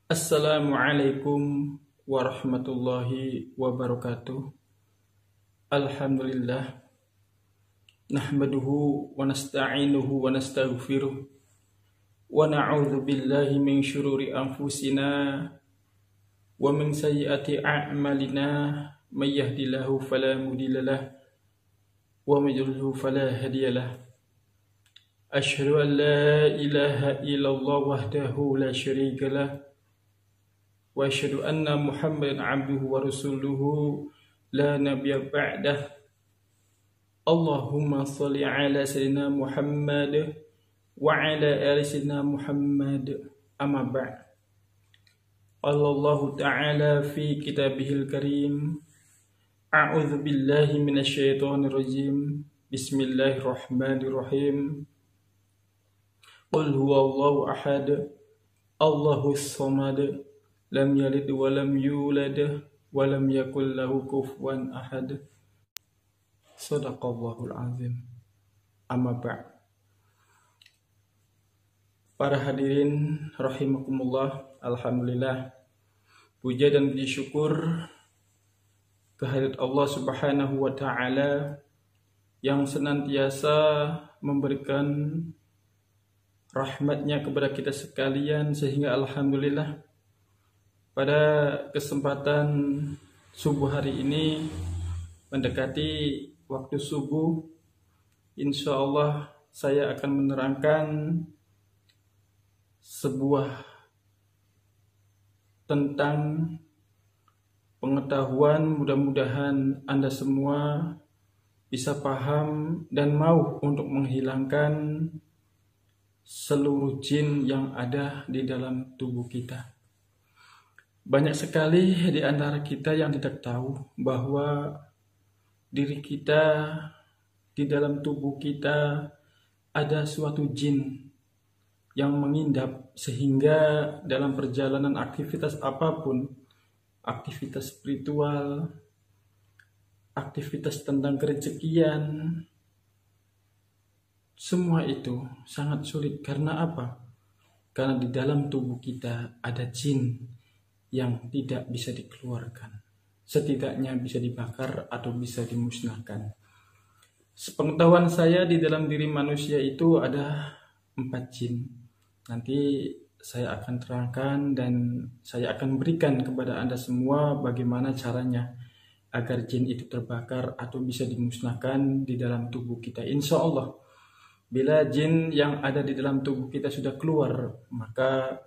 Assalamualaikum warahmatullahi wabarakatuh. Alhamdulillah. Nahmaduhu wa nasta'inuhu wa nastaghfiruh. Wa na'udzu billahi min syururi anfusina wa min sayyiati a'malina. May yahdihillahu fala mudhillalah wa may yudhlil fala hadiyalah. Asyhadu an la ilaha illallah wahdahu la syarikalah. Wa asyhadu anna Muhammadan abduhu wa rasuluhu la nabiyya ba'dah. Allahumma shalli ala sayyidina Muhammad wa ala ali sayyidina Muhammad. Amma ba'd. Allah ta'ala fi kitabihil karim. A'udzu billahi minasyaitonir rajim. Bismillahirrahmanirrahim. Qul huwallahu ahad. Allahus samad. Lam yalid wa lam yulad wa lam yakul lahu kufuwan ahad. Shadaqallahul azim. Amma ba'd. Para hadirin rahimakumullah, alhamdulillah, puja dan puji syukur kehadirat Allah Subhanahu wa taala yang senantiasa memberikan rahmatnya kepada kita sekalian, sehingga alhamdulillah pada kesempatan subuh hari ini mendekati waktu subuh, insya Allah saya akan menerangkan sebuah tentang pengetahuan. Mudah-mudahan Anda semua bisa paham dan mau untuk menghilangkan seluruh jin yang ada di dalam tubuh kita. Banyak sekali di antara kita yang tidak tahu bahwa diri kita, di dalam tubuh kita ada suatu jin yang mengindap, sehingga dalam perjalanan aktivitas apapun, aktivitas spiritual, aktivitas tentang kerezekian, semua itu sangat sulit. Karena apa? Karena di dalam tubuh kita ada jin yang tidak bisa dikeluarkan, setidaknya bisa dibakar atau bisa dimusnahkan. Sepengetahuan saya, di dalam diri manusia itu ada 4 jin. Nanti saya akan terangkan dan saya akan berikan kepada Anda semua bagaimana caranya agar jin itu terbakar atau bisa dimusnahkan di dalam tubuh kita. Insya Allah, bila jin yang ada di dalam tubuh kita sudah keluar, maka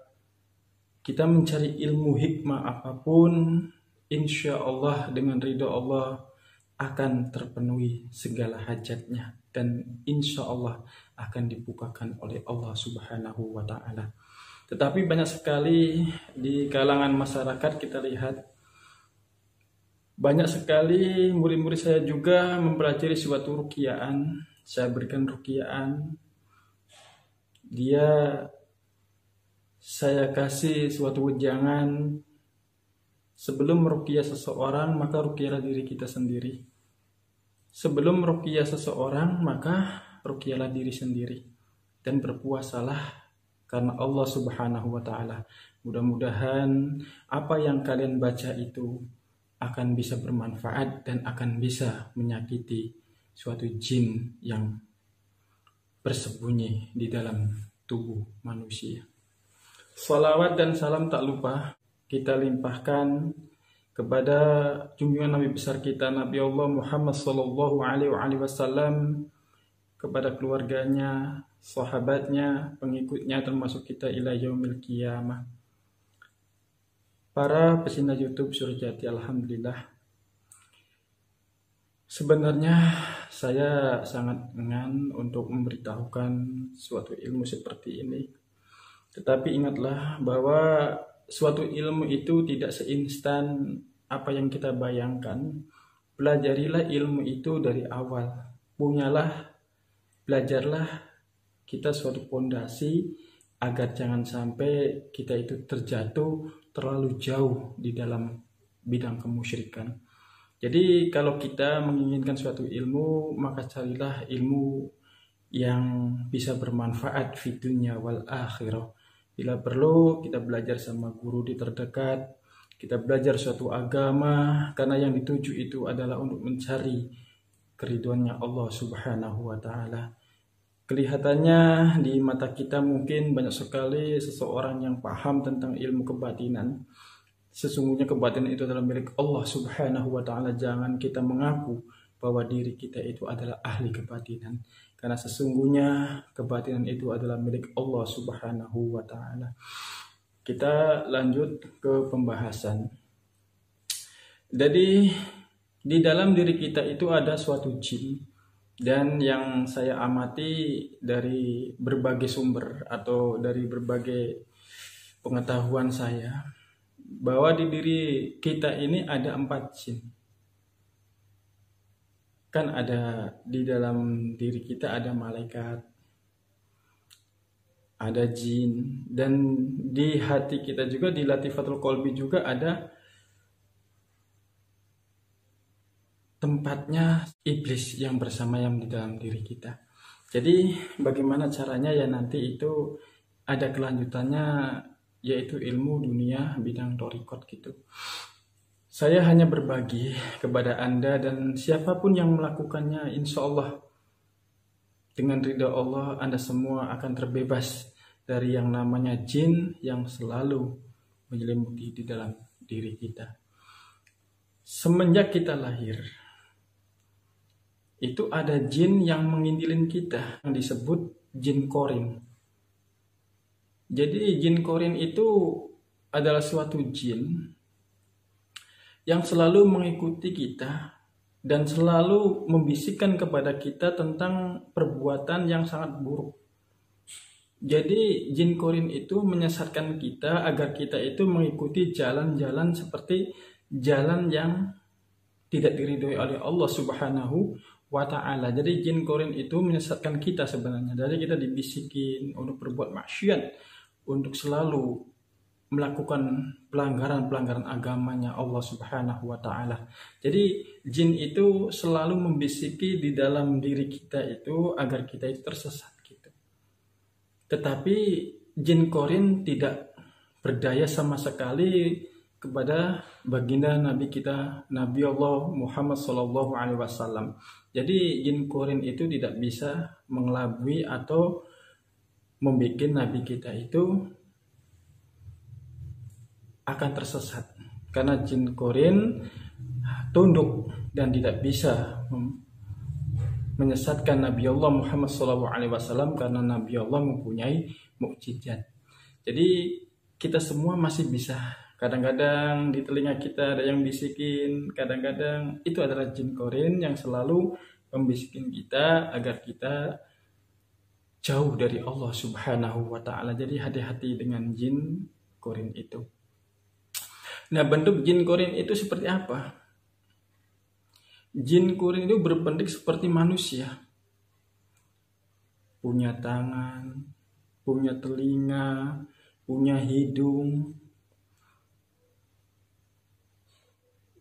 kita mencari ilmu hikmah apapun, insya Allah dengan ridho Allah akan terpenuhi segala hajatnya, dan insya Allah akan dibukakan oleh Allah Subhanahu wa ta'ala. Tetapi banyak sekali di kalangan masyarakat kita lihat, banyak sekali murid-murid saya juga mempelajari suatu ruqyaan. Saya berikan ruqyaan, saya kasih suatu wejangan. Sebelum meruqyah seseorang, maka ruqyahlah diri kita sendiri. Sebelum meruqyah seseorang, maka ruqyahlah diri sendiri. Dan berpuasalah karena Allah Subhanahu wa ta'ala. Mudah-mudahan apa yang kalian baca itu akan bisa bermanfaat dan akan bisa menyakiti suatu jin yang bersembunyi di dalam tubuh manusia. Salawat dan salam tak lupa kita limpahkan kepada junjungan Nabi besar kita, Nabi Allah Muhammad sallallahu alaihi wasallam, kepada keluarganya, sahabatnya, pengikutnya, termasuk kita ila yaumil qiyamah. Para pecinta YouTube Surijati, alhamdulillah, sebenarnya saya sangat enggan untuk memberitahukan suatu ilmu seperti ini. Tetapi ingatlah bahwa suatu ilmu itu tidak seinstan apa yang kita bayangkan. Pelajarilah ilmu itu dari awal. Belajarlah kita suatu fondasi agar jangan sampai kita itu terjatuh terlalu jauh di dalam bidang kemusyrikan. Jadi kalau kita menginginkan suatu ilmu, maka carilah ilmu yang bisa bermanfaat fi dunya wal akhirah, Bila perlu kita belajar sama guru di terdekat, kita belajar suatu agama karena yang dituju itu adalah untuk mencari keriduannya Allah Subhanahu wa taala. Kelihatannya di mata kita mungkin banyak sekali seseorang yang paham tentang ilmu kebatinan. Sesungguhnya kebatinan itu adalah milik Allah Subhanahu wa taala. Jangan kita mengaku bahwa diri kita itu adalah ahli kebatinan, karena sesungguhnya kebatinan itu adalah milik Allah Subhanahu wa taala. Kita lanjut ke pembahasan. Jadi di dalam diri kita itu ada suatu jin, dan yang saya amati dari berbagai sumber atau dari berbagai pengetahuan saya, bahwa di diri kita ini ada 4 jin. Kan ada di dalam diri kita ada malaikat, ada jin, dan di hati kita juga, di latifatul qalbi juga ada tempatnya iblis yang bersamayam di dalam diri kita. Jadi bagaimana caranya ya nanti itu ada kelanjutannya, yaitu ilmu dunia bidang thariqat gitu. Saya hanya berbagi kepada Anda, dan siapapun yang melakukannya, insya Allah dengan ridha Allah Anda semua akan terbebas dari yang namanya jin yang selalu menyelimuti di dalam diri kita. Semenjak kita lahir, itu ada jin yang mengindilin kita, yang disebut jin korin. Jadi jin korin itu adalah suatu jin yang selalu mengikuti kita dan selalu membisikkan kepada kita tentang perbuatan yang sangat buruk. Jadi jin korin itu menyesatkan kita agar kita itu mengikuti jalan-jalan seperti jalan yang tidak diridhoi oleh Allah Subhanahu wa ta'ala. Jadi jin korin itu menyesatkan kita sebenarnya. Jadi kita dibisikin untuk berbuat maksiat, untuk selalu melakukan pelanggaran-pelanggaran agamanya Allah Subhanahu wa ta'ala. Jadi jin itu selalu membisiki di dalam diri kita itu agar kita itu tersesat gitu. Tetapi jin korin tidak berdaya sama sekali kepada baginda Nabi kita, Nabi Allah Muhammad SAW. Jadi jin korin itu tidak bisa mengelabui atau membuat Nabi kita itu akan tersesat, karena jin korin tunduk dan tidak bisa menyesatkan Nabi Allah Muhammad SAW, karena Nabi Allah mempunyai mukjizat. Jadi kita semua masih bisa, kadang-kadang di telinga kita ada yang bisikin, kadang-kadang itu adalah jin korin yang selalu membisikin kita agar kita jauh dari Allah Subhanahu wa ta'ala. Jadi hati-hati dengan jin korin itu. Nah, bentuk jin korin itu seperti apa? Jin korin itu berbentuk seperti manusia. Punya tangan, punya telinga, punya hidung,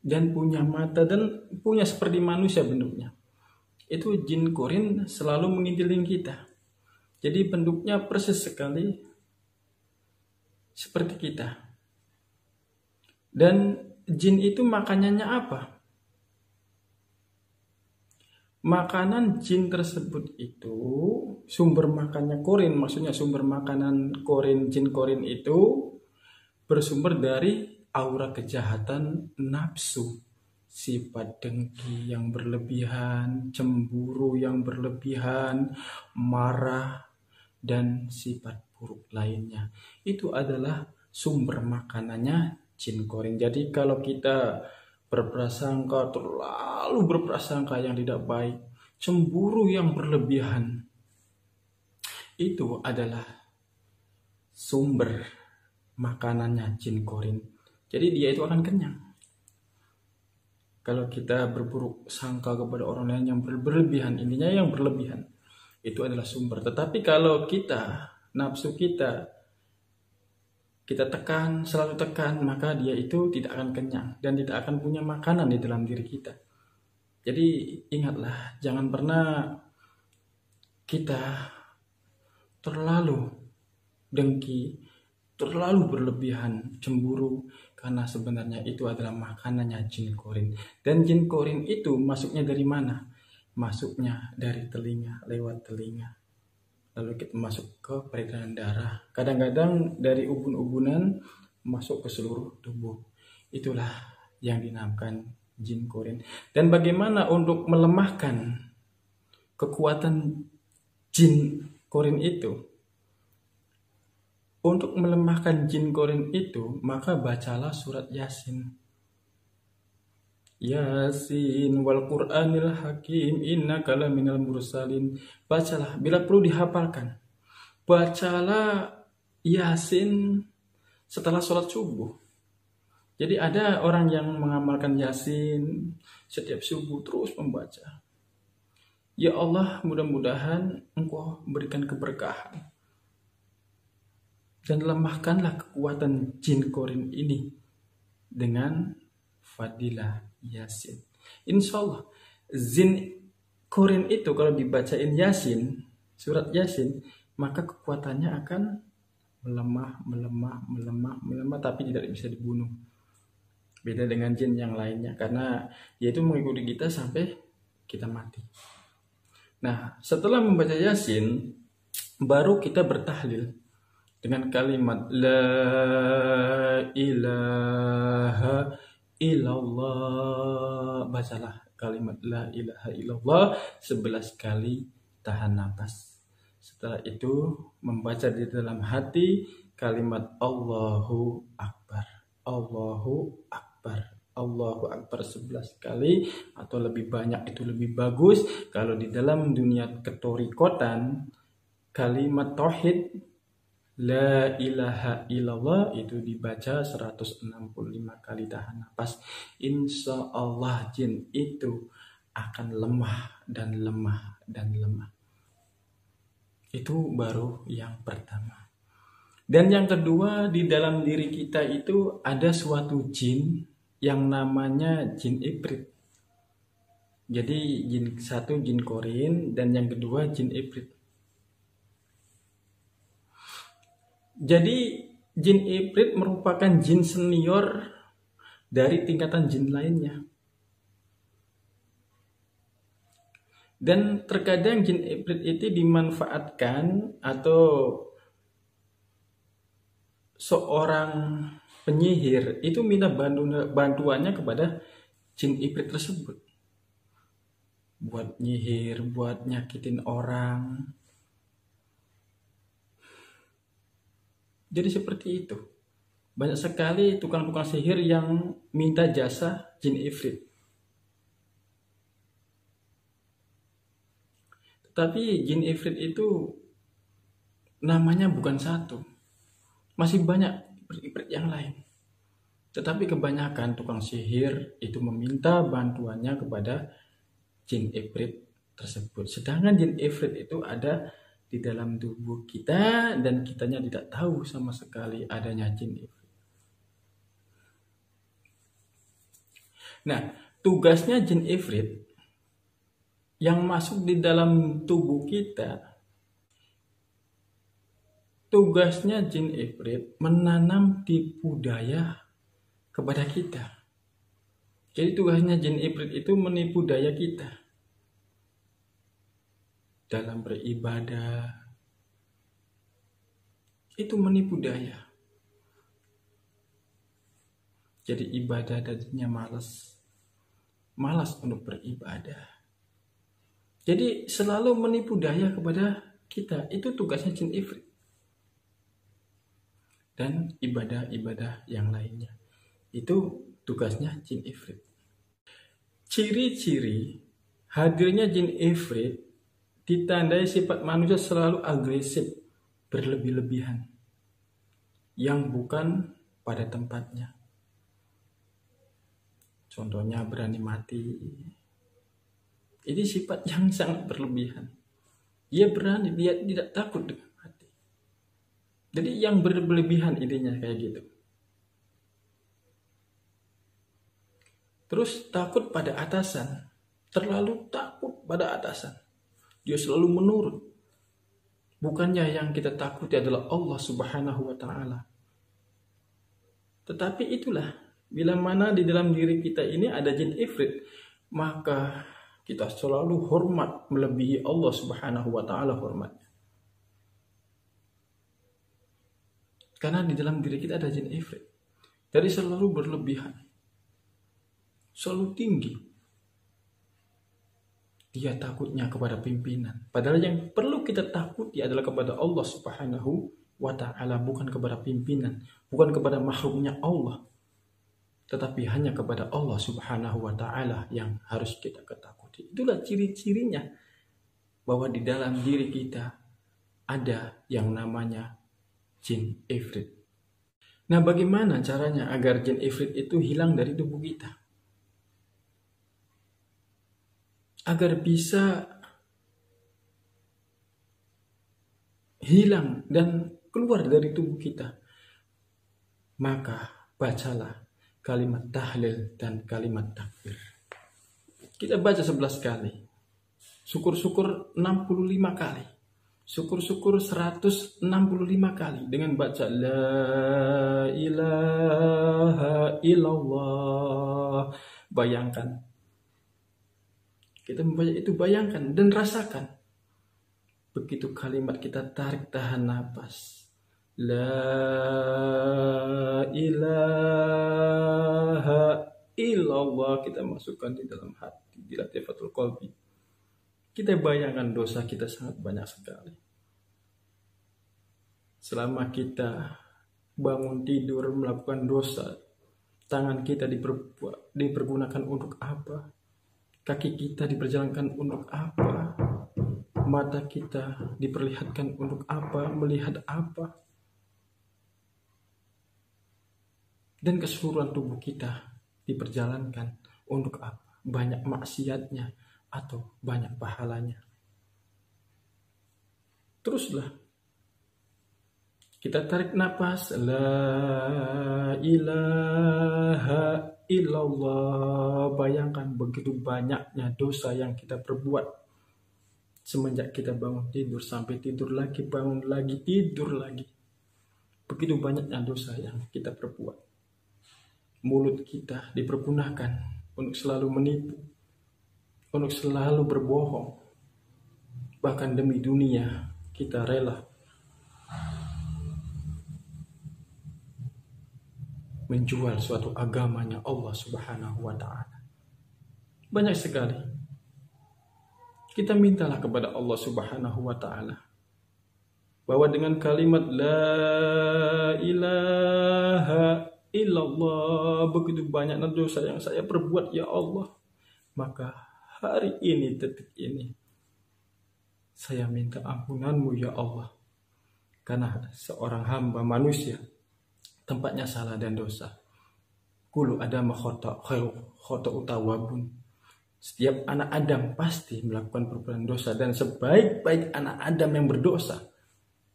dan punya mata, dan punya seperti manusia bentuknya. Itu jin korin selalu mengintilin kita. Jadi bentuknya persis sekali seperti kita. Dan jin itu makanannya apa? Makanan jin tersebut itu, sumber makannya korin, maksudnya sumber makanan korin, jin korin itu bersumber dari aura kejahatan nafsu, sifat dengki yang berlebihan, cemburu yang berlebihan, marah, dan sifat buruk lainnya. Itu adalah sumber makanannya jin korin. Jadi kalau kita berprasangka, terlalu berprasangka yang tidak baik, cemburu yang berlebihan, itu adalah sumber makanannya jin korin. Jadi dia itu akan kenyang. Kalau kita berburuk sangka kepada orang lain yang berlebihan, intinya yang berlebihan, itu adalah sumber. Tetapi kalau kita, nafsu kita tekan, selalu tekan, maka dia itu tidak akan kenyang dan tidak akan punya makanan di dalam diri kita. Jadi ingatlah, jangan pernah kita terlalu dengki terlalu berlebihan cemburu, karena sebenarnya itu adalah makanannya jin korin. Dan jin korin itu masuknya dari mana? Masuknya dari telinga, lewat telinga. Lalu kita masuk ke peredaran darah. Kadang-kadang dari ubun-ubunan masuk ke seluruh tubuh. Itulah yang dinamakan jin korin. Dan bagaimana untuk melemahkan kekuatan jin korin itu? Untuk melemahkan jin korin itu, maka bacalah surat Yasin. Yasin wal Qur'anil Hakim innaka laminal mursalin. Bacalah, bila perlu dihafalkan. Bacalah Yasin setelah sholat subuh. Jadi ada orang yang mengamalkan Yasin setiap subuh terus membaca. Ya Allah, mudah-mudahan Engkau berikan keberkahan. Dan lemahkanlah kekuatan jin korin ini dengan fadilah Yasin. Insya Allah jin korin itu kalau dibacain Yasin, surat Yasin, maka kekuatannya akan melemah, tapi tidak bisa dibunuh. Beda dengan jin yang lainnya, karena yaitu mengikuti kita sampai kita mati. Nah, setelah membaca Yasin, baru kita bertahlil dengan kalimat La ilaha illallah. Bacalah kalimat La ilaha illallah 11 kali, tahan nafas. Setelah itu membaca di dalam hati kalimat Allahu Akbar. Allahu Akbar. Allahu Akbar 11 kali atau lebih banyak itu lebih bagus. Kalau di dalam dunia ketorikotan, kalimat tauhid La ilaha illallah itu dibaca 165 kali, tahan nafas. Insya Allah jin itu akan lemah dan lemah dan lemah. Itu baru yang pertama. Dan yang kedua, di dalam diri kita itu ada suatu jin yang namanya jin ifrit. Jadi jin satu jin korin dan yang kedua jin ifrit. Jadi jin ifrit merupakan jin senior dari tingkatan jin lainnya. Dan terkadang jin ifrit itu dimanfaatkan atau seorang penyihir itu minta bantuannya kepada jin ifrit tersebut. Buat nyihir, buat nyakitin orang. Jadi seperti itu. Banyak sekali tukang-tukang sihir yang minta jasa jin ifrit. Tetapi jin ifrit itu namanya bukan satu. Masih banyak ifrit yang lain. Tetapi kebanyakan tukang sihir itu meminta bantuannya kepada jin ifrit tersebut. Sedangkan jin ifrit itu ada di dalam tubuh kita dan kitanya tidak tahu sama sekali adanya jin ifrit. Nah, tugasnya jin ifrit yang masuk di dalam tubuh kita, tugasnya jin ifrit menanam tipu daya kepada kita. Jadi tugasnya jin ifrit itu menipu daya kita dalam beribadah. Itu menipu daya. Jadi ibadah tadinya malas untuk beribadah. Jadi selalu menipu daya kepada kita. Itu tugasnya jin ifrit. Dan ibadah-ibadah yang lainnya. Itu tugasnya jin ifrit. Ciri-ciri hadirnya jin ifrit ditandai sifat manusia selalu agresif, berlebih-lebihan, yang bukan pada tempatnya. Contohnya berani mati. Ini sifat yang sangat berlebihan. Dia berani, dia tidak takut dengan mati. Jadi yang berlebihan intinya kayak gitu. Terus takut pada atasan, terlalu takut pada atasan. Dia selalu menurut. Bukannya yang kita takuti adalah Allah Subhanahu wa Ta'ala. Tetapi itulah, bila mana di dalam diri kita ini ada jin ifrit, maka kita selalu hormat melebihi Allah Subhanahu wa taala hormatnya. Karena di dalam diri kita ada jin ifrit. Jadi selalu berlebihan. Selalu tinggi. Dia takutnya kepada pimpinan. Padahal yang perlu kita takuti adalah kepada Allah Subhanahu wa ta'ala, bukan kepada pimpinan, bukan kepada makhluknya Allah, tetapi hanya kepada Allah Subhanahu wa ta'ala yang harus kita ketakuti. Itulah ciri-cirinya bahwa di dalam diri kita ada yang namanya jin ifrit. Nah, bagaimana caranya agar jin ifrit itu hilang dari tubuh kita? Agar bisa hilang dan keluar dari tubuh kita, maka bacalah kalimat tahlil dan kalimat takbir. Kita baca 11 kali, syukur-syukur 65 kali, syukur-syukur 165 kali dengan baca la ilaha illallah. Bayangkan, kita membaca itu, bayangkan dan rasakan. Begitu kalimat kita tarik tahan nafas, la ilaha illallah, kita masukkan di dalam hati, di latifatul qalbi. Kita bayangkan dosa kita sangat banyak sekali. Selama kita bangun tidur melakukan dosa, tangan kita dipergunakan untuk apa? Kaki kita diperjalankan untuk apa? Mata kita diperlihatkan untuk apa? Melihat apa? Dan keseluruhan tubuh kita diperjalankan untuk apa? Banyak maksiatnya atau banyak pahalanya? Teruslah kita tarik napas, la ilaha illallah. Bayangkan begitu banyaknya dosa yang kita perbuat semenjak kita bangun tidur sampai tidur lagi, bangun lagi, tidur lagi. Begitu banyaknya dosa yang kita perbuat. Mulut kita dipergunakan untuk selalu menipu, untuk selalu berbohong. Bahkan demi dunia kita rela menjual suatu agamanya Allah Subhanahu wa ta'ala. Banyak sekali. Kita mintalah kepada Allah Subhanahu wa ta'ala bahwa dengan kalimat la ilaha illallah, begitu banyaknya dosa yang saya perbuat ya Allah, maka hari ini, detik ini, saya minta ampunanmu ya Allah. Karena seorang hamba manusia tempatnya salah dan dosa. Kullu adama khata utawabun. Setiap anak Adam pasti melakukan perbuatan dosa, dan sebaik-baik anak Adam yang berdosa,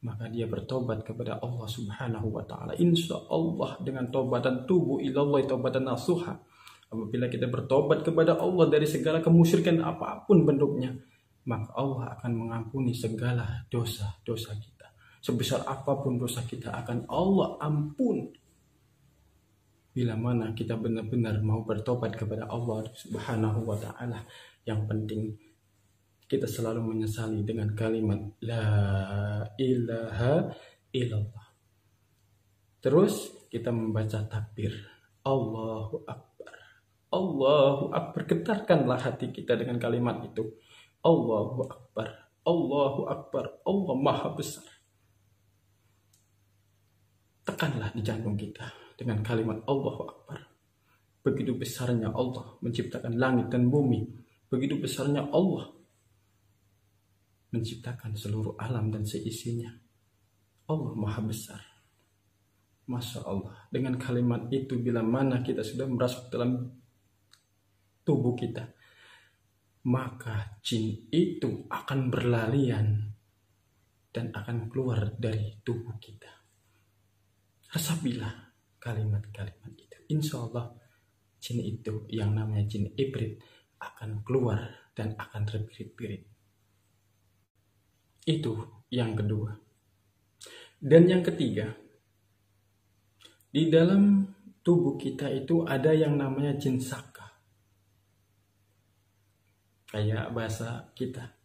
maka dia bertobat kepada Allah Subhanahu wa ta'ala. Insya Allah dengan taubatan tubuh ilallah taubatan nasuha. Apabila kita bertobat kepada Allah dari segala kemusyrikan apapun bentuknya, maka Allah akan mengampuni segala dosa-dosa kita. Sebesar apapun dosa kita akan Allah ampun. Bila mana kita benar-benar mau bertobat kepada Allah Subhanahu wa ta'ala. Yang penting kita selalu menyesali dengan kalimat la ilaha illallah. Terus kita membaca takbir, Allahu Akbar. Allahu Akbar. Getarkanlah hati kita dengan kalimat itu. Allahu Akbar. Allahu Akbar. Allah Maha Besar. Tekanlah di jantung kita dengan kalimat Allahu Akbar. Begitu besarnya Allah menciptakan langit dan bumi. Begitu besarnya Allah menciptakan seluruh alam dan seisinya. Allah Maha Besar. Masya Allah. Dengan kalimat itu, bila mana kita sudah merasuk dalam tubuh kita, maka jin itu akan berlarian dan akan keluar dari tubuh kita. Resapilah kalimat-kalimat itu. Insya Allah jin itu yang namanya jin ifrit akan keluar dan akan terbirit-birit. Itu yang kedua. Dan yang ketiga, di dalam tubuh kita itu ada yang namanya jin saka. Kayak bahasa kita.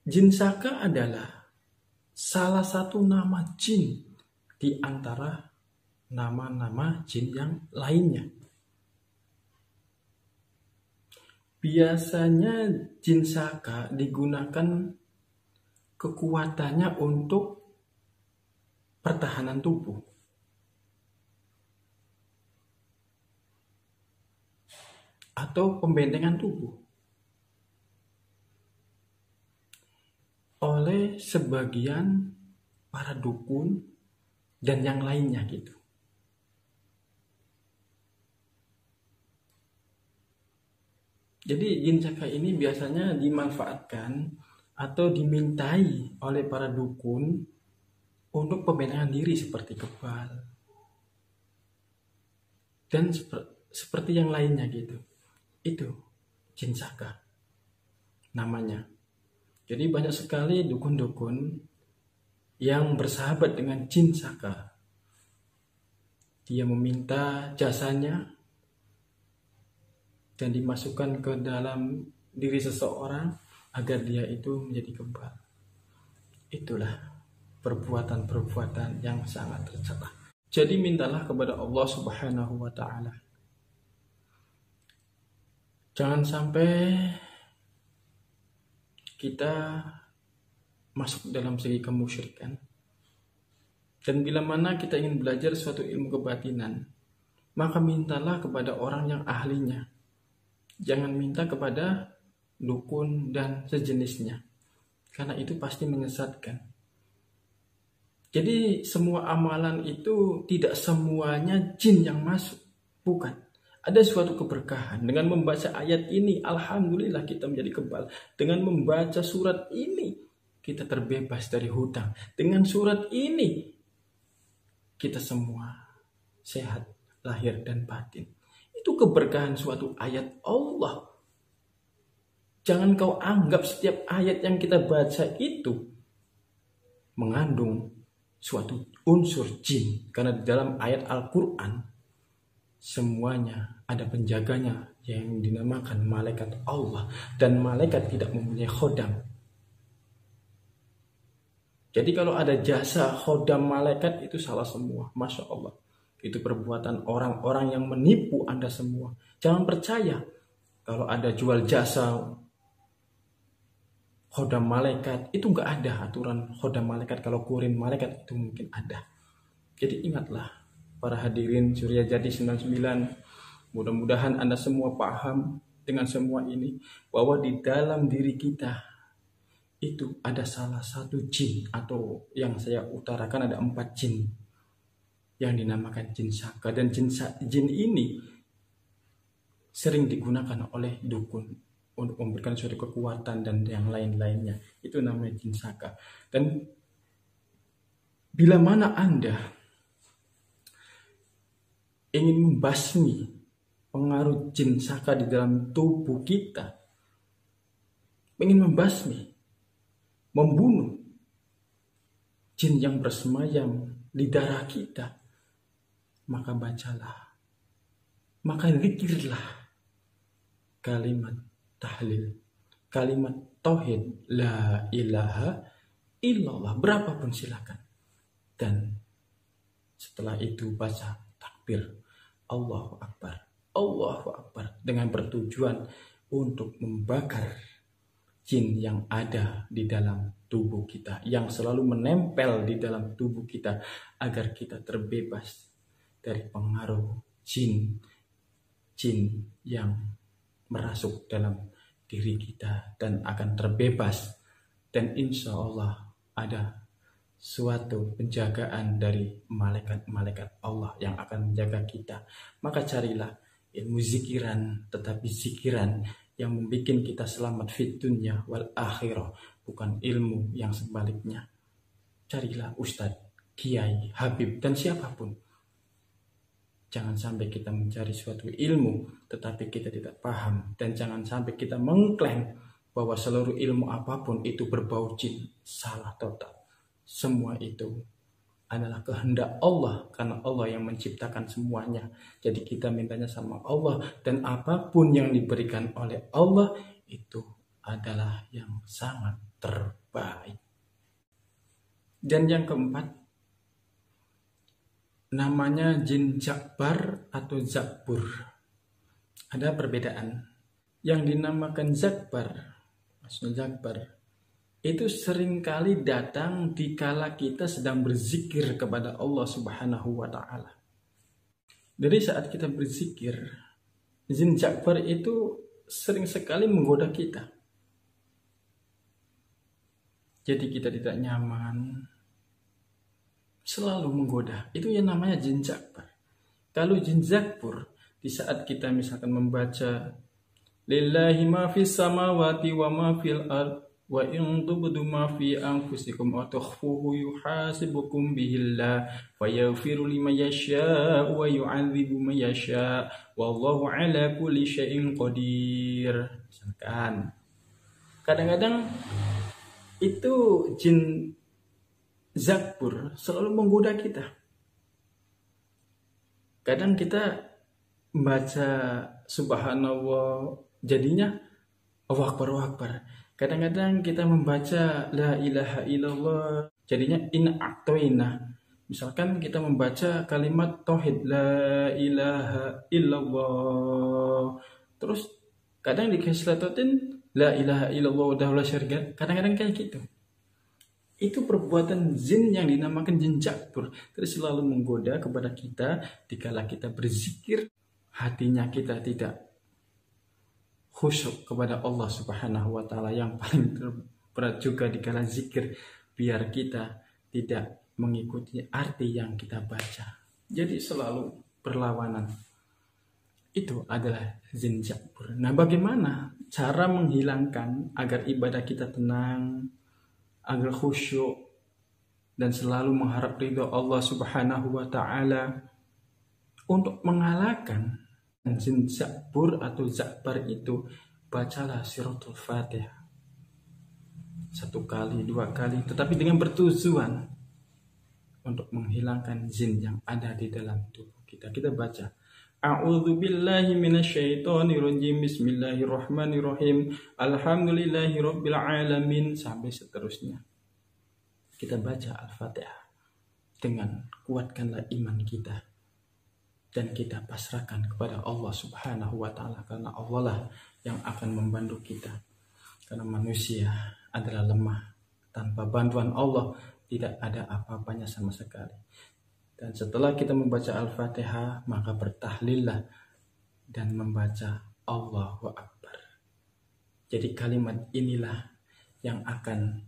Jin saka adalah salah satu nama jin di antara nama-nama jin yang lainnya. Biasanya jin saka digunakan kekuatannya untuk pertahanan tubuh. Atau pembentengan tubuh. Oleh sebagian para dukun dan yang lainnya gitu. Jadi jin saka ini biasanya dimanfaatkan atau dimintai oleh para dukun untuk pembentengan diri seperti kebal. Dan seperti yang lainnya gitu. Itu jin saka namanya. Jadi banyak sekali dukun-dukun yang bersahabat dengan jin saka. Dia meminta jasanya dan dimasukkan ke dalam diri seseorang agar dia itu menjadi kebal. Itulah perbuatan-perbuatan yang sangat tercela. Jadi mintalah kepada Allah Subhanahu wa ta'ala. Jangan sampai kita masuk dalam segi kemusyrikan. Dan bila mana kita ingin belajar suatu ilmu kebatinan, maka mintalah kepada orang yang ahlinya. Jangan minta kepada dukun dan sejenisnya, karena itu pasti menyesatkan. Jadi semua amalan itu tidak semuanya jin yang masuk, bukan. Ada suatu keberkahan dengan membaca ayat ini, alhamdulillah kita menjadi kebal. Dengan membaca surat ini kita terbebas dari hutang. Dengan surat ini kita semua sehat lahir dan batin. Itu keberkahan suatu ayat Allah. Jangan kau anggap setiap ayat yang kita baca itu mengandung suatu unsur jin. Karena di dalam ayat Al-Quran semuanya ada penjaganya yang dinamakan malaikat Allah. Dan malaikat tidak mempunyai khodam. Jadi kalau ada jasa khodam malaikat itu salah semua. Masya Allah. Itu perbuatan orang-orang yang menipu Anda semua. Jangan percaya kalau ada jual jasa khodam malaikat. Itu nggak ada aturan khodam malaikat. Kalau kurin malaikat itu mungkin ada. Jadi ingatlah para hadirin Surya Jati 99. Mudah-mudahan Anda semua paham dengan semua ini. Bahwa di dalam diri kita itu ada salah satu jin. Atau yang saya utarakan ada 4 jin. Yang dinamakan jin saka. Dan jin ini sering digunakan oleh dukun untuk memberikan suatu kekuatan dan yang lain-lainnya. Itu namanya jin saka. Dan bila mana Anda ingin membasmi pengaruh jin saka di dalam tubuh kita, ingin membasmi, membunuh jin yang bersemayam di darah kita, maka bacalah, maka zikirlah kalimat tahlil, kalimat tauhid, la ilaha illallah, berapapun silakan. Dan setelah itu baca takbir, Allahu Akbar, Allahu Akbar, dengan bertujuan untuk membakar jin yang ada di dalam tubuh kita, yang selalu menempel di dalam tubuh kita, agar kita terbebas dari pengaruh jin yang merasuk dalam diri kita, dan akan terbebas. Dan insya Allah ada suatu penjagaan dari malaikat-malaikat Allah yang akan menjaga kita. Maka carilah ilmu zikiran, tetapi zikiran yang membuat kita selamat fit dunya wal akhirah, bukan ilmu yang sebaliknya. Carilah ustadz, kiai, habib, dan siapapun. Jangan sampai kita mencari suatu ilmu tetapi kita tidak paham, dan jangan sampai kita mengklaim bahwa seluruh ilmu apapun itu berbau jin. Salah total. Semua itu adalah kehendak Allah, karena Allah yang menciptakan semuanya. Jadi kita mintanya sama Allah, dan apapun yang diberikan oleh Allah itu adalah yang sangat terbaik. Dan yang keempat, namanya jin Jakbar atau Zakbur. Ada perbedaan. Yang dinamakan Jakbar, maksudnya Jakbar, itu seringkali datang di kala kita sedang berzikir kepada Allah Subhanahu wa Ta'ala. Dari saat kita berzikir, jin Jakbar itu sering sekali menggoda kita. Jadi kita tidak nyaman, selalu menggoda. Itu yang namanya jin Jakbar. Kalau jin Zakbur, di saat kita misalkan membaca lillahi ma fis samawati wa ma fil ard wa in tubdu ma fi anfusikum wa tukhfuhu yuhasibukum bihillah fa yaghfiru liman yasha wa yu'adzibu man yasha wallahu ala kulli syai'in qadir. Misalkan kadang-kadang itu jin Zakbur selalu menggoda kita. Kadang kita membaca subhanallah jadinya Allahu Akbar, Allahu Akbar. Kadang-kadang kita membaca la ilaha illallah jadinya in a'toina. Misalkan kita membaca kalimat tauhid la ilaha illallah, terus kadang dikasih la ilaha illallah wahdahu la syarika. Kadang-kadang kayak gitu. Itu perbuatan jin yang dinamakan jin Jakbur, terus selalu menggoda kepada kita dikala kita berzikir, hatinya kita tidak khusyuk kepada Allah Subhanahu wa Ta'ala. Yang paling terberat juga dikala zikir, biar kita tidak mengikuti arti yang kita baca, jadi selalu berlawanan. Itu adalah jin Jakbur. Nah, bagaimana cara menghilangkan agar ibadah kita tenang, agar khusyuk, dan selalu mengharap ridho Allah Subhanahu wa Ta'ala? Untuk mengalahkan jin Zakbur atau Zakbar itu, bacalah suratul Fatihah 1 kali, 2 kali, tetapi dengan bertujuan untuk menghilangkan jin yang ada di dalam tubuh kita. Kita baca A'udzu billahi minasyaitonir rajim. Bismillahirrahmanirrahim. Alhamdulillahirabbil alamin sampai seterusnya. Kita baca Al-Fatihah dengan kuatkanlah iman kita, dan kita pasrahkan kepada Allah Subhanahu wa Ta'ala, karena Allah lah yang akan membantu kita. Karena manusia adalah lemah, tanpa bantuan Allah tidak ada apa-apanya sama sekali. Dan setelah kita membaca Al-Fatihah, maka bertahlillah dan membaca Allahu Akbar. Jadi kalimat inilah yang akan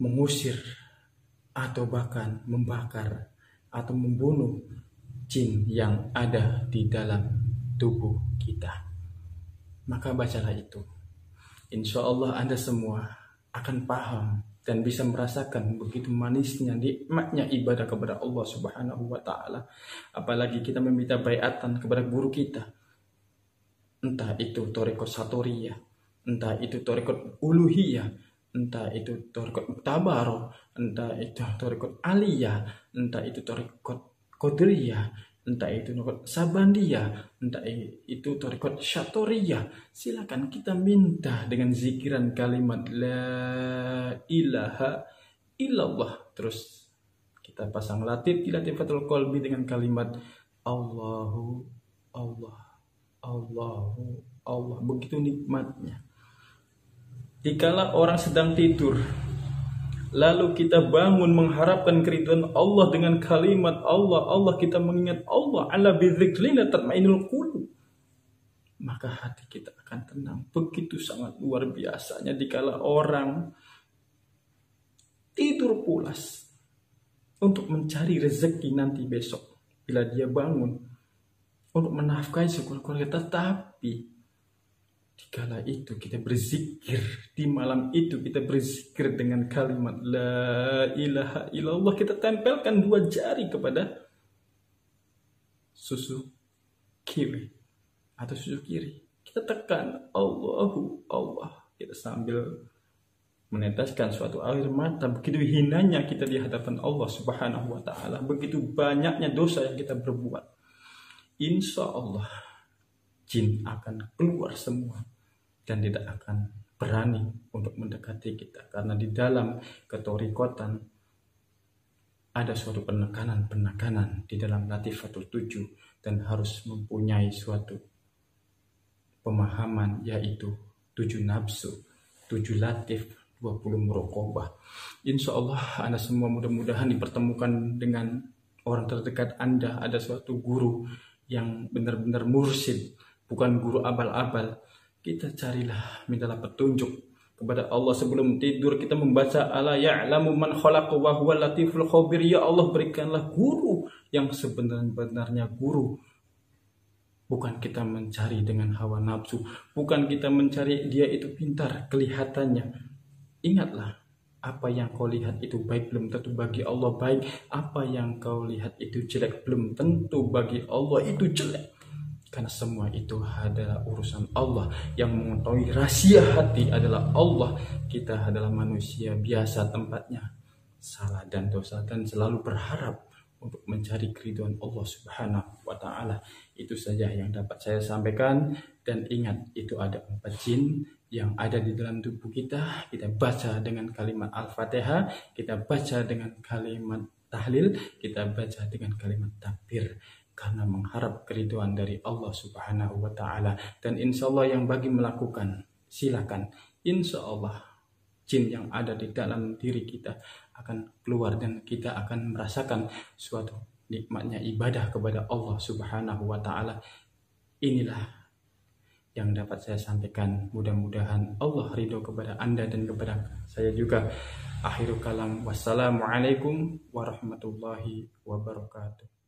mengusir atau bahkan membakar atau membunuh jin yang ada di dalam tubuh kita. Maka bacalah itu. Insya Allah Anda semua akan paham dan bisa merasakan begitu manisnya, nikmatnya ibadah kepada Allah Subhanahu wa Ta'ala. Apalagi kita meminta baiatan kepada guru kita, entah itu thariqat satoriyah, entah itu thariqat uluhiyah, entah itu thariqat tabarok, entah itu thariqat aliyah, entah itu thariqat qadiriyah, entah itu thariqat sabandiyah, entah itu thariqat syatoriyah. Silakan kita minta dengan zikiran kalimat la ilaha illallah. Terus kita pasang latif latifatul qalbi dengan kalimat Allahu Allah, Allahu Allah. Begitu nikmatnya. Dikala orang sedang tidur, lalu kita bangun mengharapkan keridhaan Allah dengan kalimat Allah, Allah, kita mengingat Allah, ala bidzikrina tatmainul qulub, maka hati kita akan tenang. Begitu sangat luar biasanya dikala orang tidur pulas untuk mencari rezeki nanti besok, bila dia bangun untuk menafkahi keluarga. Tetapi dikala itu kita berzikir, di malam itu kita berzikir dengan kalimat la ilaha illallah, kita tempelkan 2 jari kepada susu kiri atau susu kiri, kita tekan Allahu Allah, kita sambil meneteskan suatu air mata, begitu hinanya kita di hadapan Allah Subhanahu wa taala, begitu banyaknya dosa yang kita berbuat, insya Allah jin akan keluar semua dan tidak akan berani untuk mendekati kita, karena di dalam ketorikotan ada suatu penekanan di dalam Latifatul 7 dan harus mempunyai suatu pemahaman, yaitu 7 nafsu, 7 latif, 20 muraqabah. Insya Allah Anda semua mudah-mudahan dipertemukan dengan orang terdekat Anda, ada suatu guru yang benar-benar mursyid, bukan guru abal-abal. Kita carilah, mintalah petunjuk kepada Allah sebelum tidur. Kita membaca ala ya'lamu man khalaqa wa huwal latiful khabir. Ya Allah, berikanlah guru yang sebenarnya guru. Bukan kita mencari dengan hawa nafsu, bukan kita mencari dia itu pintar kelihatannya. Ingatlah, apa yang kau lihat itu baik belum tentu bagi Allah baik, apa yang kau lihat itu jelek belum tentu bagi Allah itu jelek. Karena semua itu adalah urusan Allah. Yang mengetahui rahasia hati adalah Allah. Kita adalah manusia biasa, tempatnya salah dan dosa, dan selalu berharap untuk mencari keridhaan Allah Subhanahu wa taala. Itu saja yang dapat saya sampaikan. Dan ingat, itu ada 4 jin yang ada di dalam tubuh kita. Kita baca dengan kalimat Al-Fatihah, kita baca dengan kalimat tahlil, kita baca dengan kalimat takbir, karena mengharap keridhaan dari Allah Subhanahu wa taala. Dan insya Allah yang bagi melakukan, silakan. Insya Allah jin yang ada di dalam diri kita akan keluar dan kita akan merasakan suatu nikmatnya ibadah kepada Allah Subhanahu wa taala. Inilah yang dapat saya sampaikan. Mudah-mudahan Allah ridho kepada Anda dan kepada saya juga. Akhirul kalam, wassalamualaikum warahmatullahi wabarakatuh.